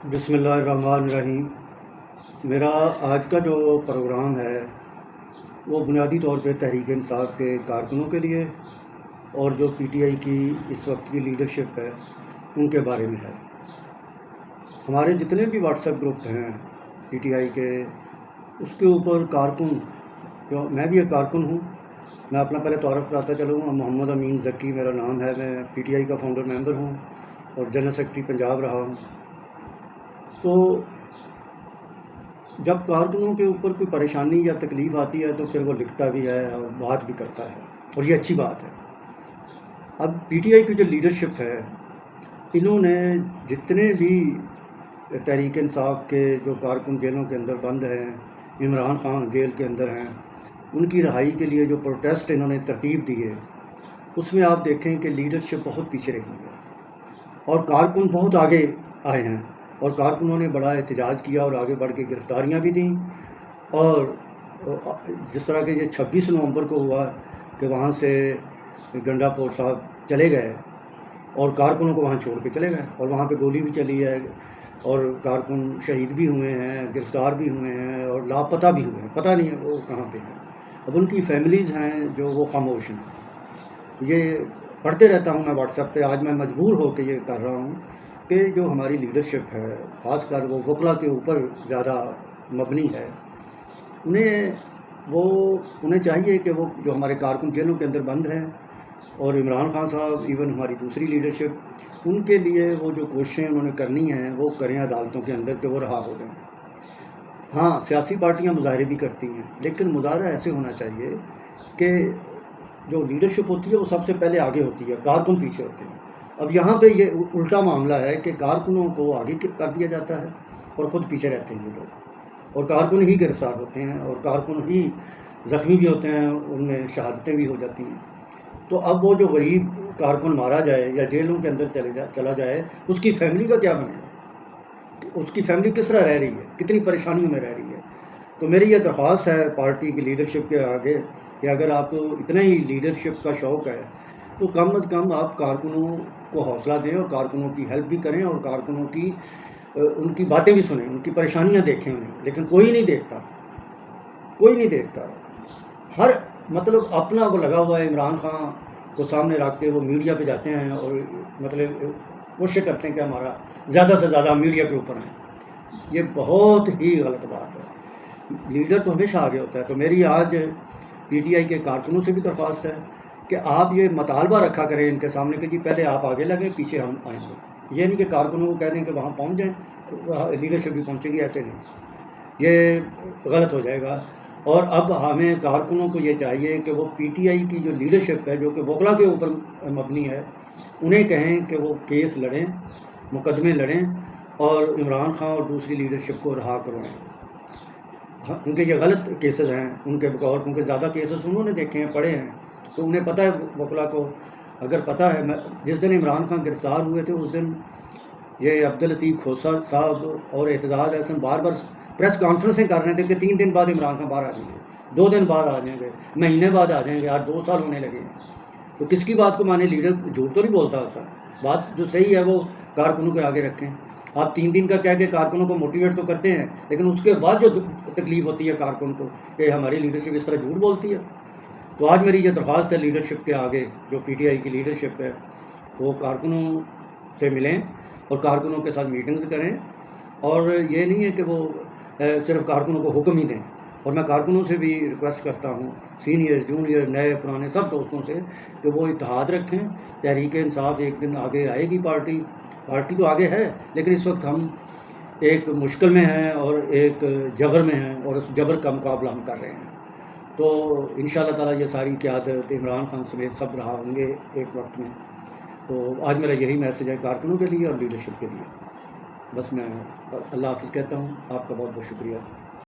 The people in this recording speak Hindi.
बिस्मिल्लाहिर्रहमानिर्रहीम। मेरा आज का जो प्रोग्राम है वो बुनियादी तौर पे तहरीक इंसाफ के कारकुनों के लिए और जो पीटीआई की इस वक्त की लीडरशिप है उनके बारे में है। हमारे जितने भी व्हाट्सएप ग्रुप हैं पीटीआई के, उसके ऊपर कारकुन, जो मैं भी एक कारकुन हूँ, मैं अपना पहले तारुफ कराता चलूँ। मोहम्मद अमीन ज़की मेरा नाम है। मैं पीटीआई का फाउंडर मेंबर हूँ और जनरल सेक्रेटरी पंजाब रहा हूँ। तो जब कारकुनों के ऊपर कोई परेशानी या तकलीफ़ आती है तो फिर वो लिखता भी है और बात भी करता है, और ये अच्छी बात है। अब पीटीआई की जो लीडरशिप है, इन्होंने जितने भी तहरीक इंसाफ के जो कारकुन जेलों के अंदर बंद हैं, इमरान खान जेल के अंदर हैं, उनकी रिहाई के लिए जो प्रोटेस्ट इन्होंने तरतीब दी है, उसमें आप देखें कि लीडरशिप बहुत पीछे रही है और कारकुन बहुत आगे आए हैं और कारकुनों ने बड़ा एहतजाज किया और आगे बढ़ के गिरफ़्तारियाँ भी दी। और जिस तरह के ये 26 नवंबर को हुआ कि वहाँ से गंडापुर साहब चले गए और कारकुनों को वहाँ छोड़ के चले गए और वहाँ पे गोली भी चली है और कारकुन शहीद भी हुए हैं, गिरफ़्तार भी हुए हैं और लापता भी हुए हैं, पता नहीं है वो कहाँ पे हैं। अब उनकी फैमिलीज़ हैं जो वो खामोश हैं। ये पढ़ते रहता हूँ मैं व्हाट्सएप पे। आज मैं मजबूर हो के ये कर रहा हूँ कि जो हमारी लीडरशिप है, ख़ासकर वो वकला के ऊपर ज़्यादा मबनी है, उन्हें चाहिए कि वो जो हमारे कारकुन जेलों के अंदर बंद हैं और इमरान खान साहब, इवन हमारी दूसरी लीडरशिप, उनके लिए वो जो कोशिशें उन्होंने करनी हैं वो करें अदालतों के अंदर कि वो रहा हो जाएँ। हाँ, सियासी पार्टियाँ मुज़ाहरे भी करती हैं, लेकिन मुज़ाहरा ऐसे होना चाहिए कि जो लीडरशिप होती है वो सबसे पहले आगे होती है, कारकुन पीछे होते हैं। अब यहाँ पे ये उल्टा मामला है कि कारकुनों को आगे कर दिया जाता है और ख़ुद पीछे रहते हैं ये लोग, और कारकुन ही गिरफ़्तार होते हैं और कारकुन ही ज़ख्मी भी होते हैं, उनमें शहादतें भी हो जाती हैं। तो अब वो जो गरीब कारकुन मारा जाए या जेलों के अंदर चला जाए, उसकी फ़ैमिली का क्या बनेगा? उसकी फ़ैमिली किस तरह रह रही है, कितनी परेशानियों में रह रही है। तो मेरी ये दरख्वास्त है पार्टी की लीडरशिप के आगे कि अगर आपको इतना ही लीडरशिप का शौक़ है तो कम से कम आप कारकुनों को हौसला दें और कारकुनों की हेल्प भी करें और कारकुनों की उनकी बातें भी सुनें, उनकी परेशानियां देखें उन्हें। लेकिन कोई नहीं देखता, कोई नहीं देखता। हर मतलब अपना वो लगा हुआ है। इमरान खान को सामने रख के वो मीडिया पे जाते हैं और मतलब कोशिश करते हैं कि हमारा ज़्यादा से ज़्यादा मीडिया के ऊपर है। ये बहुत ही गलत बात है। लीडर तो हमेशा आगे होता है। तो मेरी आज पीटीआई के कारकुनों से भी दरख्वास्त है कि आप ये मुतालबा रखा करें इनके सामने कि जी पहले आप आगे लगें, पीछे हम आएंगे। ये नहीं कि कारकुनों को कह दें कि वहाँ पहुँच जाएँ, लीडरशिप भी पहुँचेगी, ऐसे नहीं, ये गलत हो जाएगा। और अब हमें कारकुनों को ये चाहिए कि वो पीटीआई की जो लीडरशिप है, जो कि वकला के ऊपर मबनी है, उन्हें कहें कि वो केस लड़ें, मुकदमे लड़ें और इमरान खान और दूसरी लीडरशिप को रहा करवाएँ। उनके ये गलत केसेस हैं, उनके बगौर, उनके ज़्यादा केसेस उन्होंने देखे हैं, पढ़े हैं, तो उन्हें पता है। वकला को अगर पता है, मैं जिस दिन इमरान खान गिरफ़्तार हुए थे उस दिन ये अब्दुल लतीफ़ खोसा साहब और एतजाज़ अहसन बार बार प्रेस कॉन्फ्रेंसें कर रहे थे कि 3 दिन बाद इमरान खान बाहर आ जाएंगे, 2 दिन बाद आ जाएंगे, महीने बाद आ जाएंगे। आज 2 साल होने लगे हैं। तो किसकी बात को माने? लीडर झूठ तो नहीं बोलता होता। बात जो सही है वो कारकुनों के आगे रखें। आप 3 दिन का कह के कारकुनों को मोटिवेट तो करते हैं, लेकिन उसके बाद जो तकलीफ़ होती है कारकुन को कि हमारी लीडरशिप इस तरह झूठ बोलती है। तो आज मेरी ये दरख्वास्त है लीडरशिप के आगे, जो पीटीआई की लीडरशिप है, वो कारकुनों से मिलें और कारकुनों के साथ मीटिंग्स करें। और ये नहीं है कि वो सिर्फ कारकुनों को हुक्म ही दें। और मैं कारकुनों से भी रिक्वेस्ट करता हूँ, सीनियर, जूनियर, नए, पुराने सब दोस्तों से, कि वो इत्तेहाद रखें। तहरीक इंसाफ एक दिन आगे आएगी। पार्टी तो आगे है, लेकिन इस वक्त हम एक मुश्किल में हैं और एक जबर में हैं और उस जबर का मुकाबला हम कर रहे हैं। तो इंशाअल्लाह ताला ये सारी क़यादत इमरान खान समेत सब रहा होंगे एक वक्त में। तो आज मेरा यही मैसेज है कारकुनों के लिए और लीडरशिप के लिए। बस मैं अल्लाह हाफ़िज़ कहता हूँ। आपका बहुत बहुत शुक्रिया।